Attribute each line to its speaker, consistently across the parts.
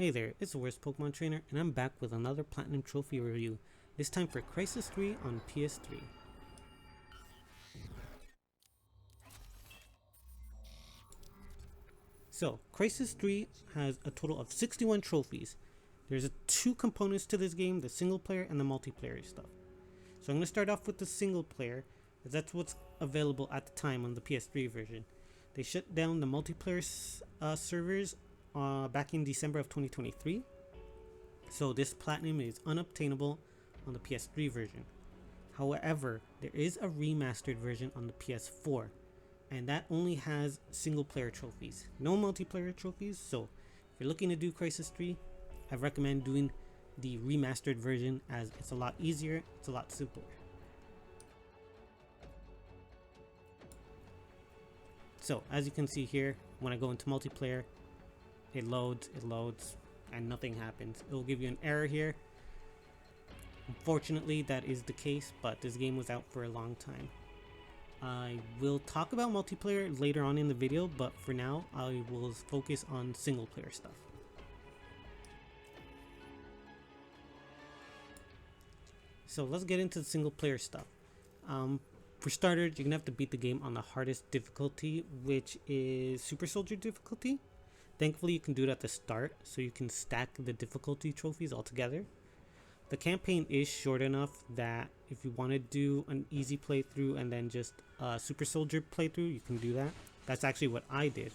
Speaker 1: Hey there, it's the Worst Pokemon Trainer, and I'm back with another Platinum Trophy review, this time for Crysis 3 on PS3. So, Crysis 3 has a total of 61 trophies. There's two components to this game, the single player and the multiplayer stuff. So I'm going to start off with the single player, as that's what's available at the time on the PS3 version. They shut down the multiplayer servers back in December of 2023. So this platinum is unobtainable on the PS3 version. However, there is a remastered version on the PS4, and that only has single player trophies, no multiplayer trophies. So if you're looking to do Crysis 3, I recommend doing the remastered version, as it's a lot easier, it's a lot simpler. So as you can see here, when I go into multiplayer, it loads, and nothing happens. It will give you an error here. Unfortunately, that is the case, but this game was out for a long time. I will talk about multiplayer later on in the video, but for now, I will focus on single player stuff. So let's get into the single player stuff. For starters, you're gonna have to beat the game on the hardest difficulty, which is Super Soldier difficulty. Thankfully, you can do it at the start, so you can stack the difficulty trophies all together. The campaign is short enough that if you want to do an easy playthrough and then just a Super Soldier playthrough, you can do that. That's actually what I did.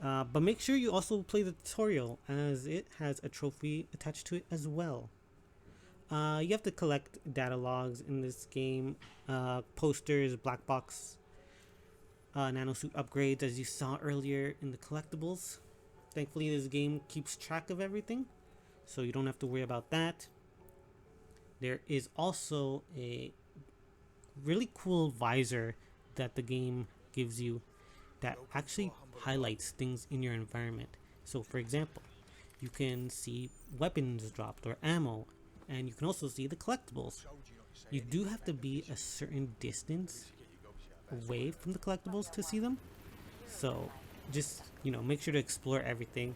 Speaker 1: But make sure you also play the tutorial, as it has a trophy attached to it as well. You have to collect data logs in this game, posters, black box, nano suit upgrades, as you saw earlier in the collectibles. Thankfully, this game keeps track of everything, so you don't have to worry about that. There is also a really cool visor that the game gives you that actually highlights things in your environment. So for example, you can see weapons dropped or ammo, and you can also see the collectibles. You do have to be a certain distance away from the collectibles to see them, so just make sure to explore everything.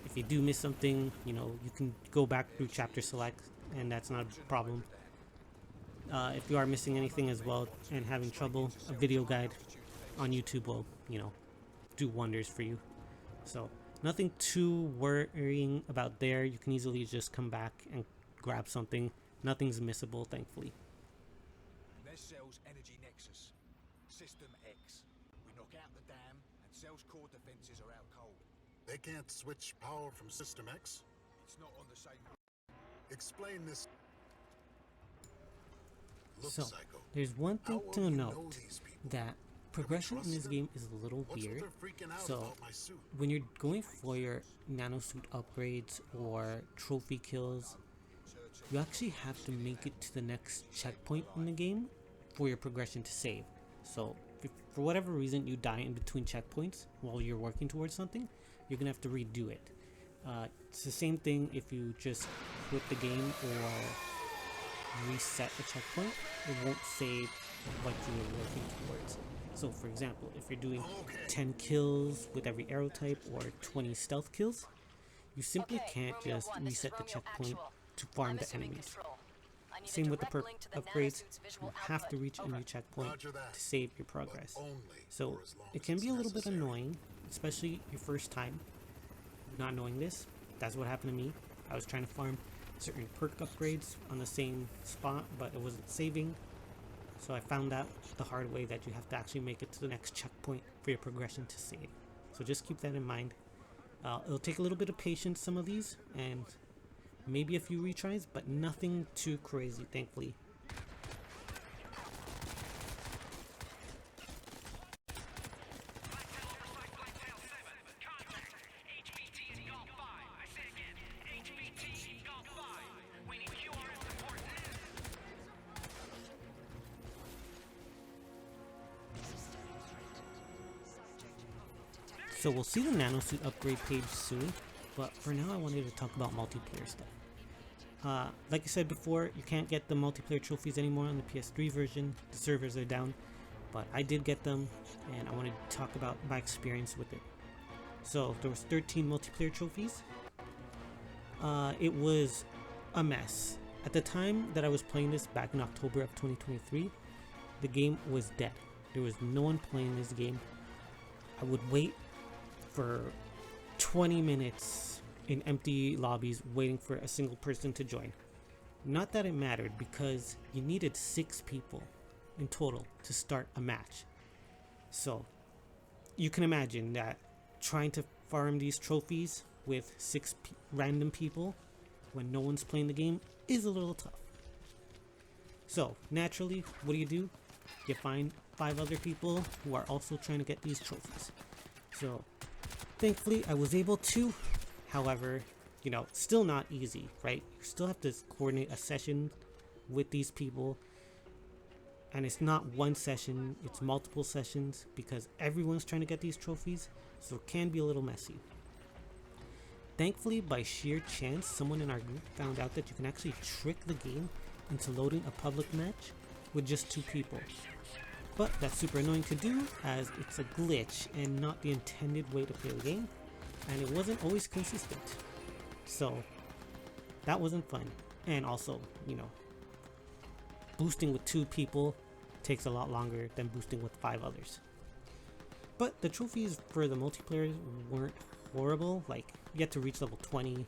Speaker 1: If you do miss something, you can go back through chapter select, and that's not a problem. If you are missing anything as well and having trouble, a video guide on YouTube will do wonders for you. So nothing too worrying about there. You can easily just come back and grab something. Nothing's missable, thankfully.
Speaker 2: There's Cell's energy nexus, System X. We knock out the dam, and Cell's core defenses are out cold.
Speaker 3: They can't switch power from System X?
Speaker 2: It's not on the same.
Speaker 3: Explain this. Look,
Speaker 1: So
Speaker 3: Psycho,
Speaker 1: there's one thing
Speaker 3: how
Speaker 1: to
Speaker 3: well you
Speaker 1: note,
Speaker 3: know these people?
Speaker 1: that progression in this game is a little
Speaker 3: What's with
Speaker 1: weird.
Speaker 3: their freaking out
Speaker 1: So
Speaker 3: about my suit?
Speaker 1: when you're going for your nano suit upgrades or trophy kills, you actually have to make it to the next checkpoint in the game for your progression to save. So if for whatever reason you die in between checkpoints while you're working towards something, you're gonna have to redo it. It's the same thing if you just quit the game or reset a checkpoint. It won't save what you were working towards. So for example, if you're doing 10 kills with every arrow type or 20 stealth kills, you simply can't just reset the checkpoint to farm the enemies. Same with the perk upgrades, you have to reach a new checkpoint to save your progress. So it can be a little bit annoying, especially your first time not knowing this. That's what happened to me. I was trying to farm certain perk upgrades on the same spot, but it wasn't saving. So I found out the hard way that you have to actually make it to the next checkpoint for your progression to save. So just keep that in mind. It'll take a little bit of patience, some of these, and maybe a few retries, but nothing too crazy, thankfully. So we'll see the nano suit upgrade page soon, but for now I wanted to talk about multiplayer stuff. Like I said before, you can't get the multiplayer trophies anymore on the PS3 version. The servers are down, but I did get them, and I wanted to talk about my experience with it. So there was 13 multiplayer trophies. It was a mess. At the time that I was playing this back in October of 2023, the game was dead. There was no one playing this game. I would wait for 20 minutes in empty lobbies waiting for a single person to join. Not that it mattered, because you needed 6 people in total to start a match. So you can imagine that trying to farm these trophies with 6 random people when no one's playing the game is a little tough. So naturally, what do? You find 5 other people who are also trying to get these trophies. So thankfully I was able to. However, you know, still not easy, right? You still have to coordinate a session with these people, and it's not one session, it's multiple sessions, because everyone's trying to get these trophies, so it can be a little messy. Thankfully, by sheer chance, someone in our group found out that you can actually trick the game into loading a public match with just 2 people. But that's super annoying to do, as it's a glitch and not the intended way to play the game, and it wasn't always consistent. So that wasn't fun. And also, you know, boosting with 2 people takes a lot longer than boosting with 5 others. But the trophies for the multiplayer weren't horrible. Like, you had to reach level 20,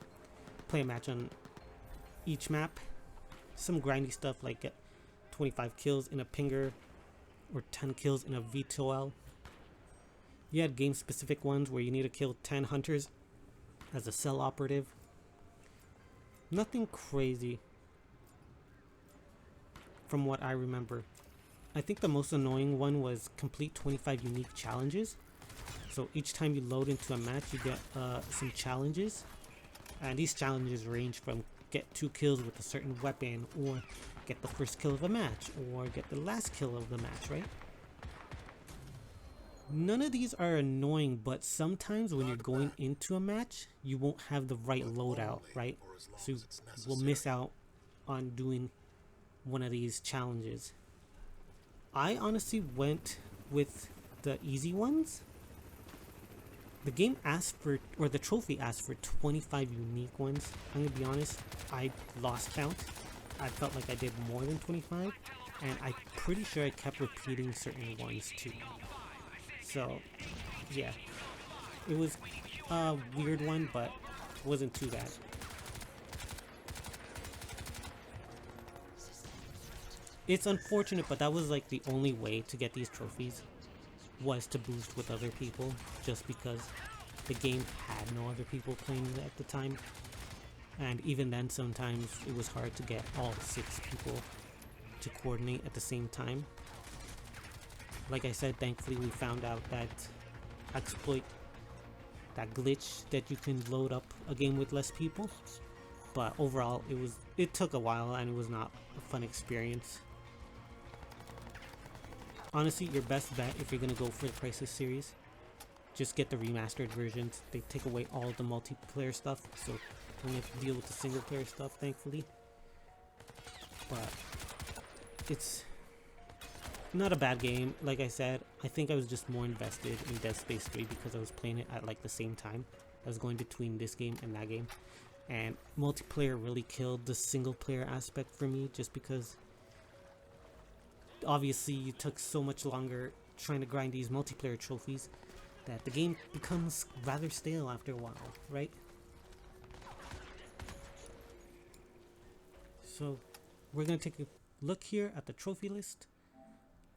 Speaker 1: play a match on each map, some grindy stuff like get 25 kills in a pinger or 10 kills in a V2L. You had game specific ones where you need to kill 10 hunters as a cell operative. Nothing crazy from what I remember. I think the most annoying one was complete 25 unique challenges. So each time you load into a match, you get some challenges, and these challenges range from get 2 kills with a certain weapon, or get the first kill of a match, or get the last kill of the match, right? None of these are annoying, but sometimes when you're going into a match, you won't have the right loadout, right? So you will miss out on doing one of these challenges. I honestly went with the easy ones. The game asked for, or the trophy asked for 25 unique ones. I'm gonna be honest, I lost count. I felt like I did more than 25, and I'm pretty sure I kept repeating certain ones too. So yeah, it was a weird one, but wasn't too bad. It's unfortunate, but that was like the only way to get these trophies, was to boost with other people, just because the game had no other people playing at the time. And even then, sometimes it was hard to get all 6 people to coordinate at the same time. Like I said, thankfully we found out that exploit, that glitch that you can load up a game with less people. But overall, it took a while, and it was not a fun experience. Honestly, your best bet if you're gonna go for the Crysis series, just get the remastered versions. They take away all the multiplayer stuff, so you don't have to deal with the single player stuff, thankfully. But it's not a bad game. Like I said, I think I was just more invested in Dead Space 3 because I was playing it at like the same time. I was going between this game and that game, and multiplayer really killed the single player aspect for me, just because obviously you took so much longer trying to grind these multiplayer trophies that the game becomes rather stale after a while, right? So we're gonna take a look here at the trophy list.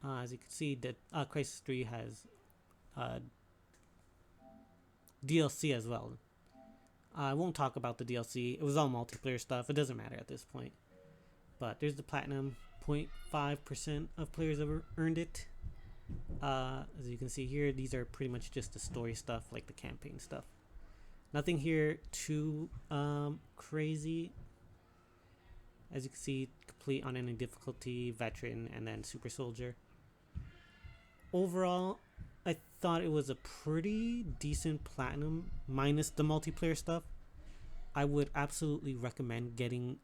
Speaker 1: As you can see, that Crysis 3 has DLC as well. I won't talk about the DLC. It was all multiplayer stuff. It doesn't matter at this point. But there's the platinum. 0.5% of players ever earned it. As you can see here, these are pretty much just the story stuff, like the campaign stuff. Nothing here too crazy. As you can see, complete on any difficulty, veteran, and then super soldier. Overall, I thought it was a pretty decent platinum, minus the multiplayer stuff. I would absolutely recommend getting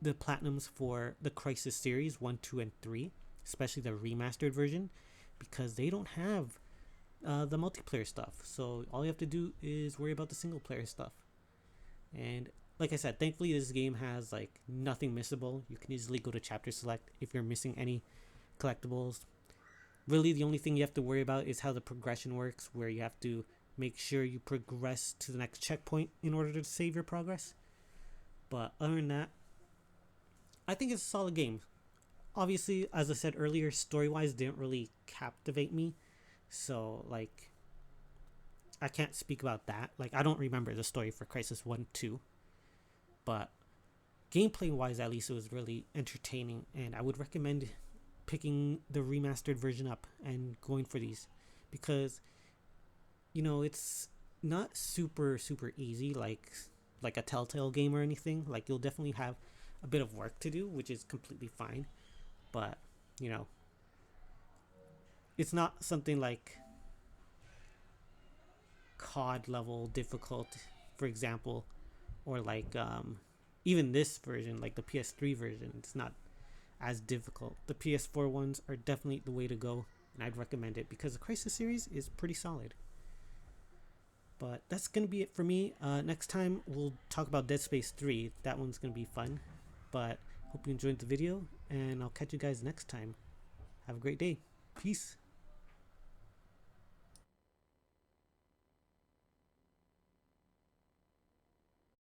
Speaker 1: the platinums for the Crysis series 1, 2, and 3, especially the remastered version, because they don't have the multiplayer stuff. So all you have to do is worry about the single player stuff. And like I said, thankfully this game has like nothing missable. You can easily go to chapter select if you're missing any collectibles. Really, the only thing you have to worry about is how the progression works, where you have to make sure you progress to the next checkpoint in order to save your progress. But other than that, I think it's a solid game. Obviously, as I said earlier, story-wise didn't really captivate me. So, like, I can't speak about that. Like, I don't remember the story for Crysis 1, 2. But gameplay-wise, at least, it was really entertaining. And I would recommend picking the remastered version up and going for these. Because, you know, it's not super easy like a Telltale game or anything. Like, you'll definitely have a bit of work to do, which is completely fine. But, you know, it's not something like COD level difficult, for example, or like even this version, like the PS3 version. It's not as difficult. The PS4 ones are definitely the way to go, and I'd recommend it because the Crysis series is pretty solid. But that's gonna be it for me. Next time we'll talk about Dead Space 3. That one's gonna be fun. But hope you enjoyed the video, and I'll catch you guys next time. Have a great day. Peace.